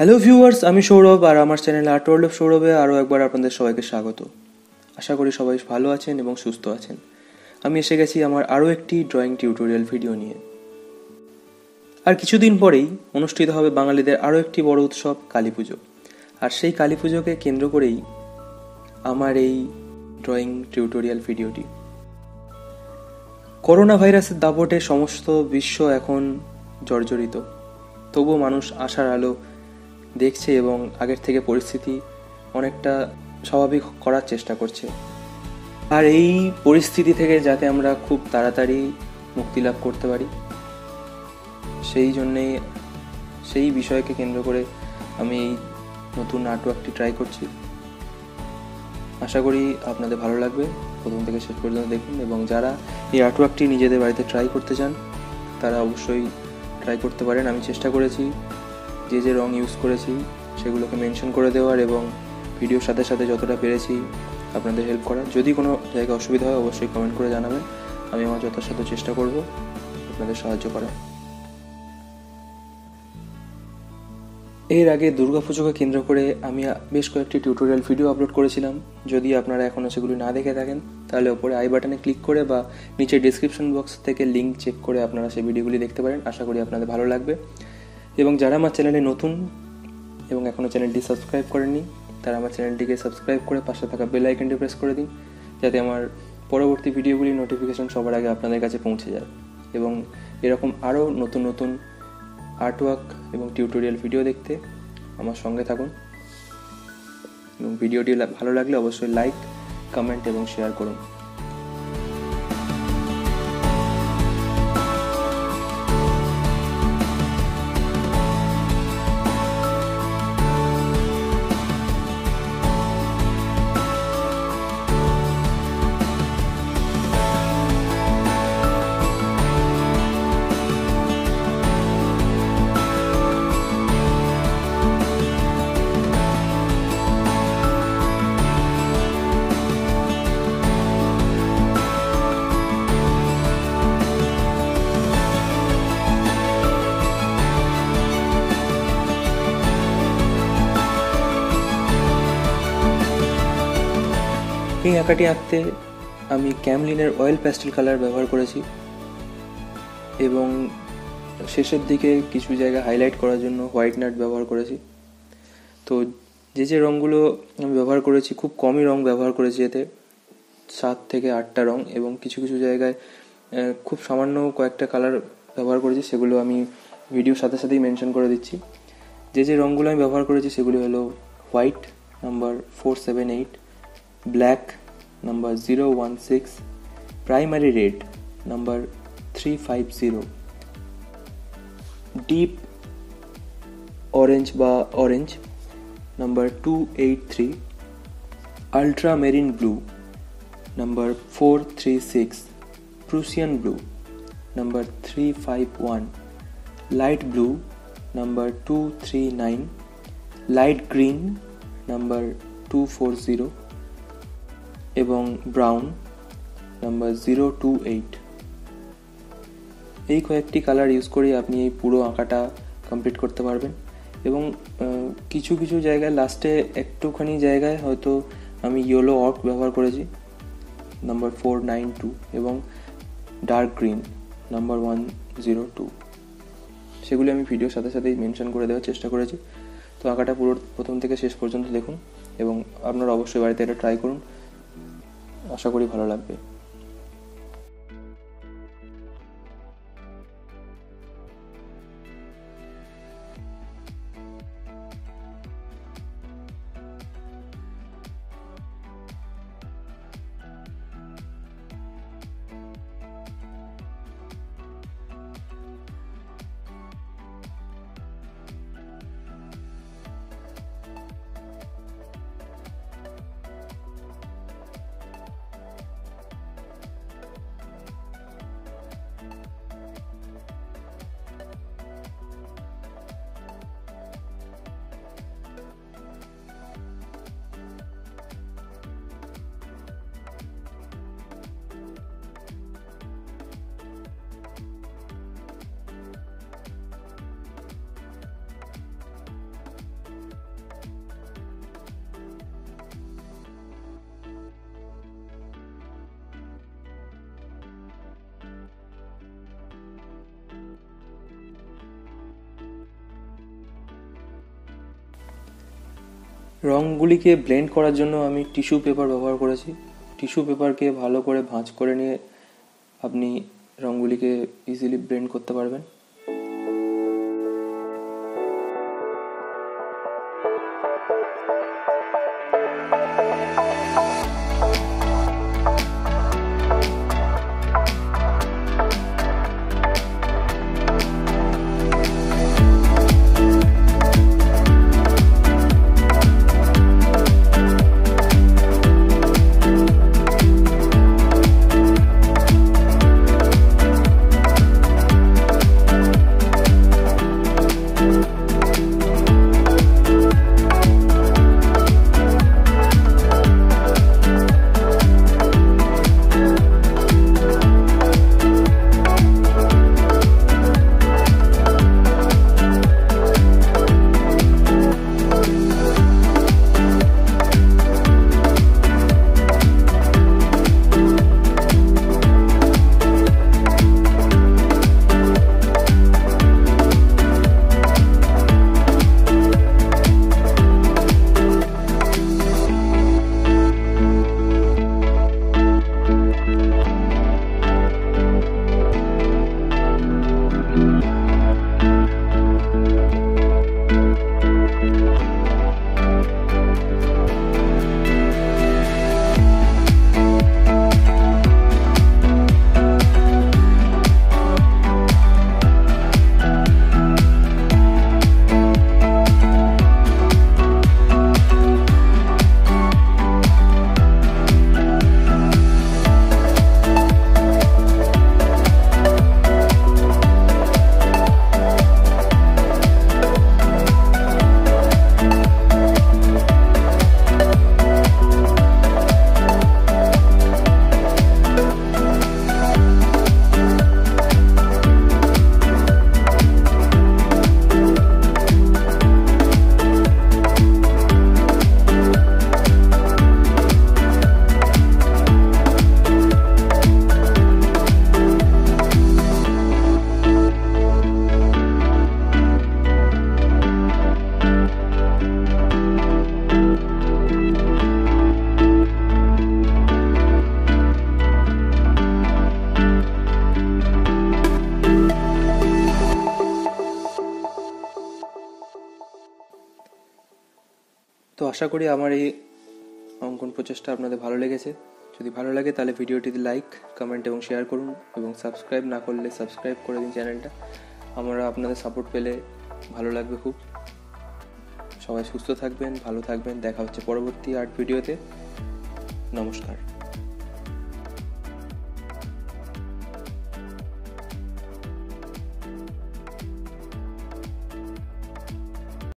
Hello viewers, আমি সৌরভ আর আমার channel artWorld of সৌরভে আরও একবার আপনাদের সবাইকে স্বাগত। আশা করি সবাই ভালো আছেন এবং সুস্থ আছেন। আমি এসে গেছি আমার আরও একটি ড্রয়িং টিউটোরিয়াল ভিডিও নিয়ে। আর কিছুদিন পরেই অনুষ্ঠিত হবে বাঙালিদের আরও একটি বড় উৎসব কালী পুজো। আর সেই কালী পুজোকে কেন্দ্র করেই আমার এই ড্রয়িং টিউটোরিয়াল ভিডিওটি। করোনা ভাইরাসের দাপটে সমস্ত বিশ্ব এখন জর্জরিত, তবুও মানুষ আশার আলো দেখছে এবং আগের থেকে পরিস্থিতি অনেকটা স্বাভাবিক করার চেষ্টা করছে। আর এই পরিস্থিতি থেকে যাতে আমরা খুব তাড়াতাড়ি মুক্তি লাভ করতে পারি, সেই বিষয়কে কেন্দ্র করে আমি এই নতুন আর্টওয়ার্কটি ট্রাই করছি। আশা করি আপনাদের ভালো লাগবে। প্রথম থেকে শেষ পর্যন্ত দেখুন, এবং যারা এই আর্টওয়ার্কটি নিজেদের বাড়িতে ট্রাই করতে চান তারা অবশ্যই ট্রাই করতে পারেন। আমি চেষ্টা করেছি যে রং ইউজ করেছি সেগুলোকে মেনশন করে দেওয়ার এবং ভিডিওর সাথে সাথে যতটা পেরেছি আপনাদের হেল্প করার। যদি কোনো জায়গায় অসুবিধা হয় অবশ্যই কমেন্ট করে জানাবেন, আমি আমার যথাসাধ্য চেষ্টা করব আপনাদের সাহায্য করার। এর আগে দুর্গাপুজোকে কেন্দ্র করে আমি বেশ কয়েকটি টিউটোরিয়াল ভিডিও আপলোড করেছিলাম। যদি আপনারা এখনও সেগুলি না দেখে থাকেন তাহলে ওপরে আই বাটনে ক্লিক করে বা নিচে ডিসক্রিপশন বক্স থেকে লিঙ্ক চেক করে আপনারা সেই ভিডিওগুলি দেখতে পারেন। আশা করি আপনাদের ভালো লাগবে। এবং যারা আমার চ্যানেলে নতুন এবং এখনও চ্যানেলটি সাবস্ক্রাইব করেননি তারা আমার চ্যানেলটিকে সাবস্ক্রাইব করে পাশে থাকা বেল আইকনটি প্রেস করে দিন, যাতে আমার পরবর্তী ভিডিওগুলির নোটিফিকেশন সবার আগে আপনাদের কাছে পৌঁছে যায়। এবং এরকম আরও নতুন নতুন আর্টওয়ার্ক এবং টিউটোরিয়াল ভিডিও দেখতে আমার সঙ্গে থাকুন। এবং ভিডিওটি ভালো লাগলে অবশ্যই লাইক, কমেন্ট এবং শেয়ার করুন। এই আঁকাটি আঁকতে আমি ক্যামলিনের অয়েল প্যাস্টেল কালার ব্যবহার করেছি এবং শেষের দিকে কিছু জায়গা হাইলাইট করার জন্য হোয়াইটনার ব্যবহার করেছি। তো যে রঙগুলো আমি ব্যবহার করেছি, খুব কমই রঙ ব্যবহার করেছি, এতে 7 থেকে 8টা রঙ, এবং কিছু কিছু জায়গায় খুব সামান্য কয়েকটা কালার ব্যবহার করেছি, সেগুলো আমি ভিডিওর সাথে সাথেই মেনশন করে দিচ্ছি। যে রঙগুলো আমি ব্যবহার করেছি সেগুলি হলো white number 478, black number 016, primary red number 350, deep orange বা orange number 283, ultramarine blue number 436, Prussian blue number 351, light blue number 239, light green number 240 এবং ব্রাউন নাম্বার 028। এই কয়েকটি কালার ইউজ করে আপনি এই পুরো আঁকাটা কমপ্লিট করতে পারবেন। এবং কিছু কিছু জায়গায় লাস্টে একটুখানি জায়গায় হয়তো আমি ইয়েলো অর্ক ব্যবহার করেছি নাম্বার 492 এবং ডার্ক গ্রিন নাম্বার 102। সেগুলি আমি ভিডিওর সাথে সাথেই মেনশন করে দেওয়ার চেষ্টা করেছি। তো আঁকাটা পুরো প্রথম থেকে শেষ পর্যন্ত দেখুন এবং আপনারা অবশ্যই বাড়িতে এটা ট্রাই করুন। আশা করি ভালো লাগবে। রঙগুলিকে ব্লেন্ড করার জন্য আমি টিস্যু পেপার ব্যবহার করেছি। টিস্যু পেপারকে ভালো করে ভাঁজ করে নিয়ে আপনি রঙগুলিকে ইজিলি ব্লেন্ড করতে পারবেন। তো আশা করি আমার এই অঙ্কন প্রচেষ্টা আপনাদের ভালো লেগেছে। যদি ভালো লাগে তাহলে ভিডিওটিতে লাইক, কমেন্ট এবং শেয়ার করুন, এবং সাবস্ক্রাইব না করলে সাবস্ক্রাইব করে দিন চ্যানেলটা। আমরা আপনাদের সাপোর্ট পেলে ভালো লাগবে খুব। সবাই সুস্থ থাকবেন, ভালো থাকবেন। দেখা হচ্ছে পরবর্তী আর্ট ভিডিওতে। নমস্কার।